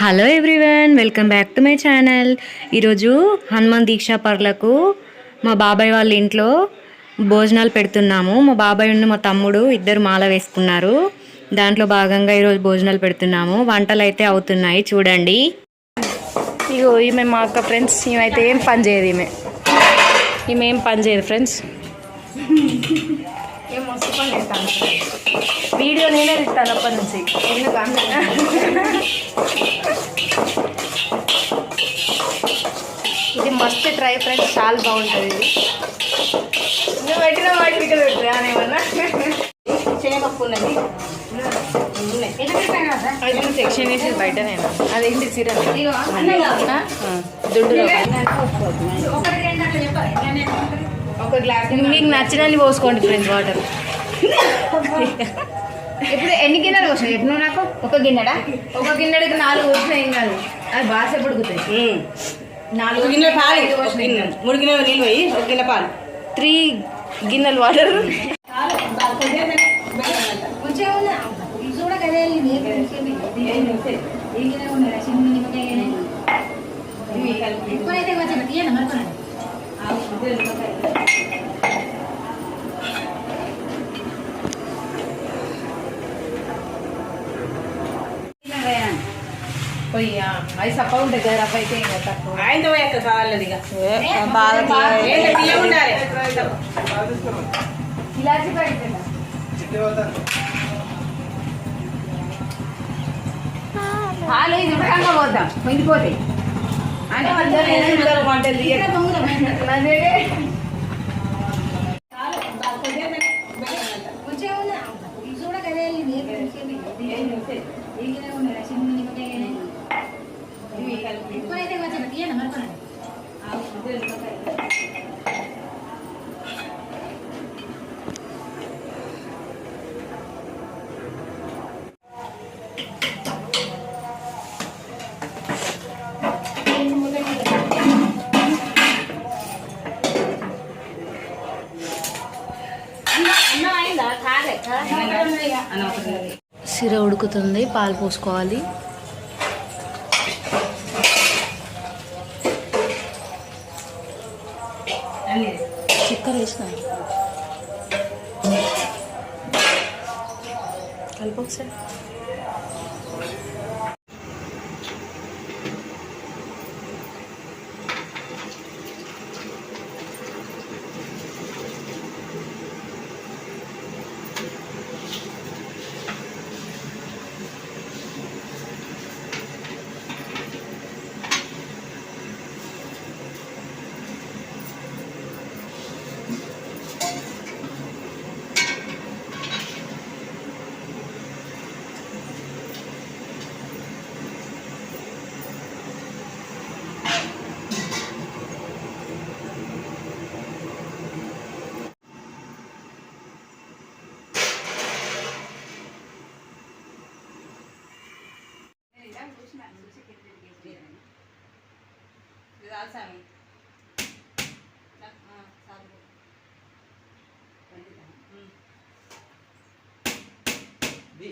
Hello everyone, welcome back to my channel. ఈరోజు హనుమాన్ దీక్షా పరులకు మా బాబాయ్ వాళ్ళ ఇంట్లో భోజనాలు పెడుతున్నాము. మా బాబాయ్ మా తమ్ముడు ఇద్దరు మాల వేసుకున్నారు. దాంట్లో భాగంగా ఈరోజు భోజనాలు పెడుతున్నాము. వంటలు అయితే అవుతున్నాయి, చూడండి. ఇగో ఈమె మా అక్క ఫ్రెండ్స్. ఈమె ఏం పని చేయదు. ఈమె ఏం పని చేయదు ఫ్రెండ్స్. ఏం మస్తు పని చేస్తాను. వీడియో నేనే తిట్టాను అప్పటి నుంచి. ఇది మస్ట్ ట్రై ఫ్రెండ్స్, చాలా బాగుంటుంది. ఇది నువ్వు పెట్టిన వాటి ఇక్కడ పెట్టానేమన్నా చేయకప్పు ఉన్నది. సెక్షన్ వేసి బయటనేనా అదేంటి సీర దుడ్డు ఒక గ్లాస్ మీకు నచ్చినన్ని పోసుకోండి ఫ్రెండ్స్ వాటర్. ఇప్పుడు ఎన్ని గిన్నెలు పోసినావు చెప్పు నువ్వు నాకు? ఒక గిన్నెడా? ఒక గిన్నెడికి 4 పోసినా ఏం కాదు, అది బాగా పుడుకుతాయి. 4 గిన్నెలు పాలు, 3 గిన్నెలు నీళ్ళు పోయి 1 గిన్నె పాలు, 3 గిన్నెలు వాటర్. పోయ్యా అది సప్ప ఉంటుంది కదా, రవ్వ అయితే తక్కువ ఆయనతో పోయాక కావాలి. ఇలాచి ఇది ఉడకంగా పోద్దాం, పొంగిపోతాయి అని సిర ఉడుకుతుంది, పాలు పోసుకోవాలి. చక్కెర వేసిన కలిపి ఒకసారి.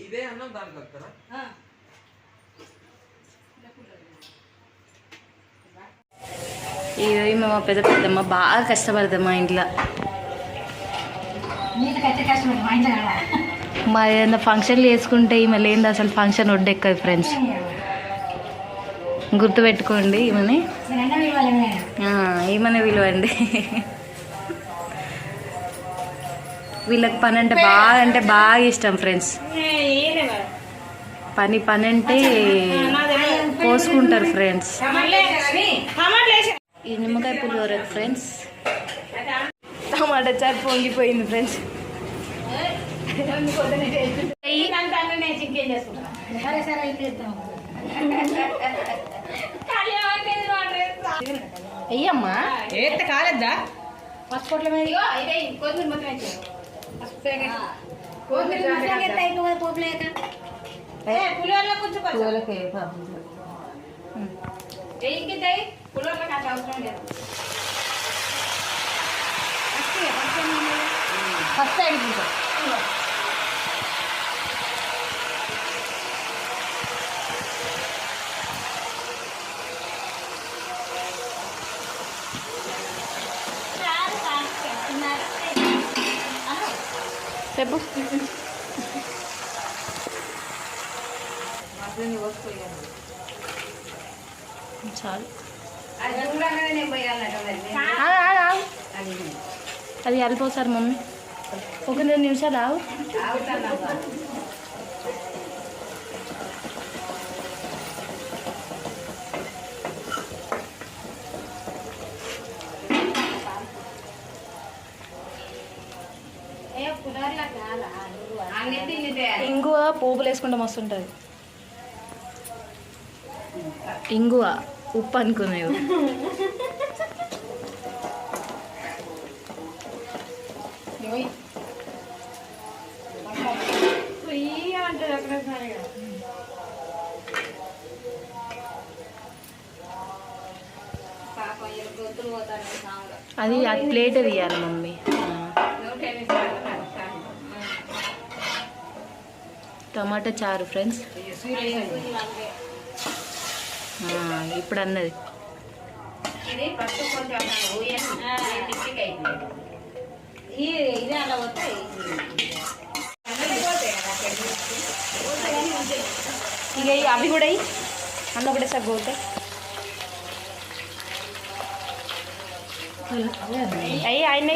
ఇదే అన్నం దానికి వస్తారా? ఇది మా పెద్దమ్మ బాగా కష్టపడతాం మా ఇంట్లో. మా ఏదైనా ఫంక్షన్లు వేసుకుంటే ఈమె లేనిది అసలు ఫంక్షన్ ఒడ్డెక్కదు ఫ్రెండ్స్. గుర్తుపెట్టుకోండి ఈమెని, ఈమెనే విలువండి. వీళ్ళకి పని అంటే బాగా ఇష్టం ఫ్రెండ్స్. పని అంటే పోసుకుంటారు ఫ్రెండ్స్. ఈ నిమ్మకాయ పులిహోర ఫ్రెండ్స్. టమాటా చారు పొంగిపోయింది ఫ్రెండ్స్. అయ్యమ్మా ఏత కాలేద్దా పసుపొట్ల మీద కొద్దిగా మొత్తం ఫస్ట్ అడిగి చెప్పు. చాలు. అది కలిపోసారు మమ్మీ. ఒక 2 నిమిషాలు ఆగు. ఇంగువ పోపులు వేసుకుంటే మస్తు ఉంటుంది. ఇంగువ ఉప్పు అనుకునేవి. అది ప్లేట్ తీయాలి మమ్మీ. టమాటా చారు ఫ్రెండ్స్. ఇప్పుడు అన్నది ఇక అవి కూడా అన్న ఒకటే సగ్గోతే అయ్యి ఆయన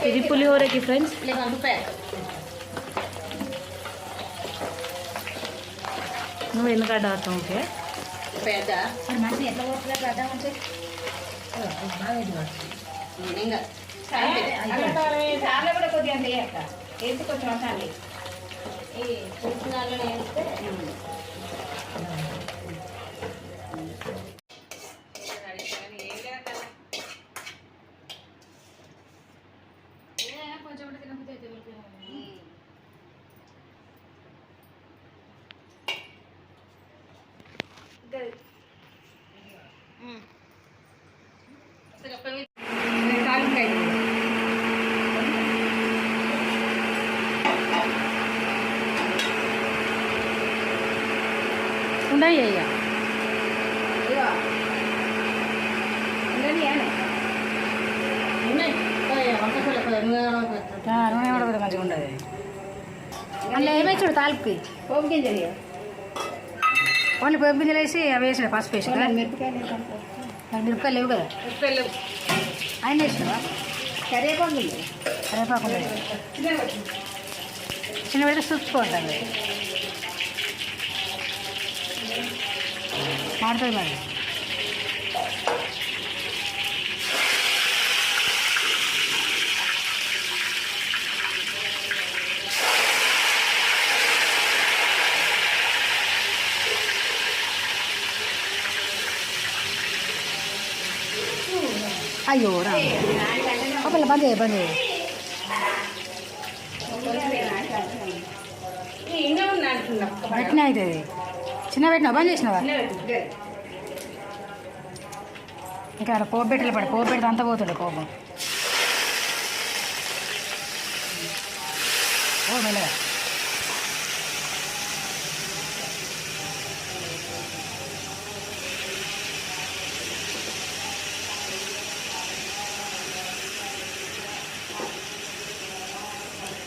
ఇది పులిహోరకి ఫ్రెండ్స్. నువ్వు ఎందుకంటే అర్థం ఓకే ఉన్నాయి అయ్యా. నూనె కూడా మంచిగా ఉండదు. అందులో ఏమై చూడు తాలిపుకి పోపు గింజలు, ఓన్లీ పోపు గింజలు వేసి అవి వేసిన పసుపు వేసి మిరపకాయలు లేవు కదా. ఆయన వేసినావా? కరివేపాకు కరివేపాకు చిన్న పెడితే చూసుకోవాలి. మాడుతుంది మరి. అయ్యో రా పిల్ల బంద్ చేయ బంద్ చేయ. పెట్టినా అవుతుంది. చిన్న పెట్టినా బంద్ చేసినావా? ఇంకా అక్కడ పోపు పెట్టలే పడి పోపు పెడితే అంతా పోతుండే కోపం. ఓ మెల్లగా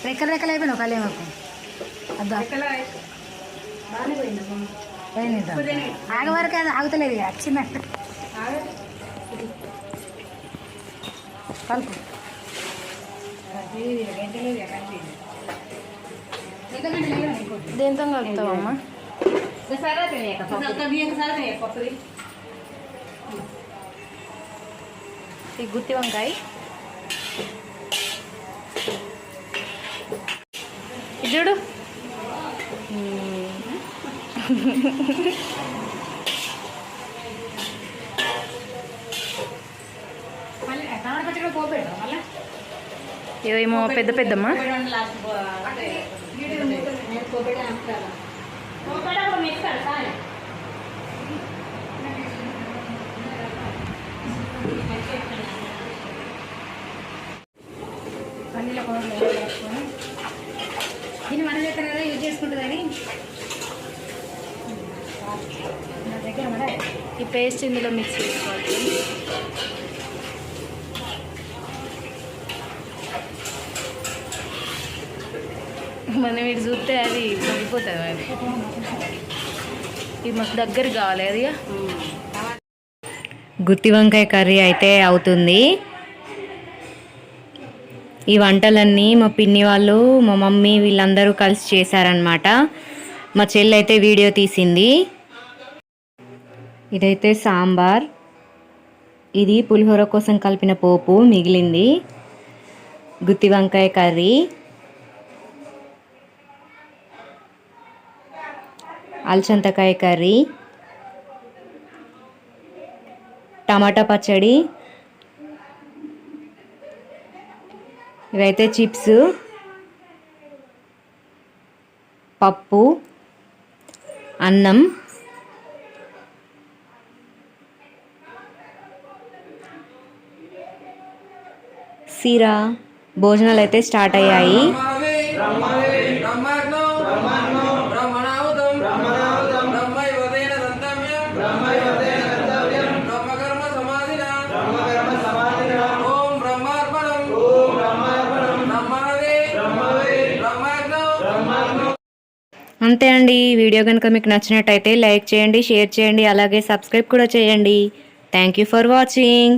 రెక్కలు రెక్కలు అయిపోయినావు కళ్యాణకు. అద్దా ఆగ వరకు అది ఆగుతలేదు వచ్చిందంటే కలుపు. దేంతో కలుపుతావమ్మా? ఈ గుత్తి వంకాయ చూడు. ఏమో పెద్ద పెద్దమ్మా. పల్లీల కూరలు వేసుకొని దీన్ని మన దగ్గర యూజ్ చేసుకుంటుందని నా దగ్గర ఈ పేస్ట్ ఇందులో మిక్స్ చేసుకోవాలి. మనం ఇటు చూస్తే అది పడిపోతుంది అది. ఇది మాకు దగ్గర కావాలి అది. గుత్తి వంకాయ కర్రీ అయితే అవుతుంది. ఈ వంటలన్నీ మా పిన్ని వాళ్ళు, మా మమ్మీ వీళ్ళందరూ కలిసి చేశారనమాట. మా చెల్లి అయితే వీడియో తీసింది. ఇదైతే సాంబార్, ఇది పులిహోర కోసం కలిపిన పోపు మిగిలింది, గుత్తి వంకాయ కర్రీ, అలసందకాయ కర్రీ, టమాటా పచ్చడి, ఇవైతే చిప్స్, పప్పు, అన్నం, సీరా. భోజనాలు అయితే స్టార్ట్ అయ్యాయి. అంతే అండి. వీడియో కనుక మీకు నచ్చినట్టయితే లైక్ చేయండి, షేర్ చేయండి, అలాగే సబ్స్క్రైబ్ కూడా చేయండి. Thank you for watching.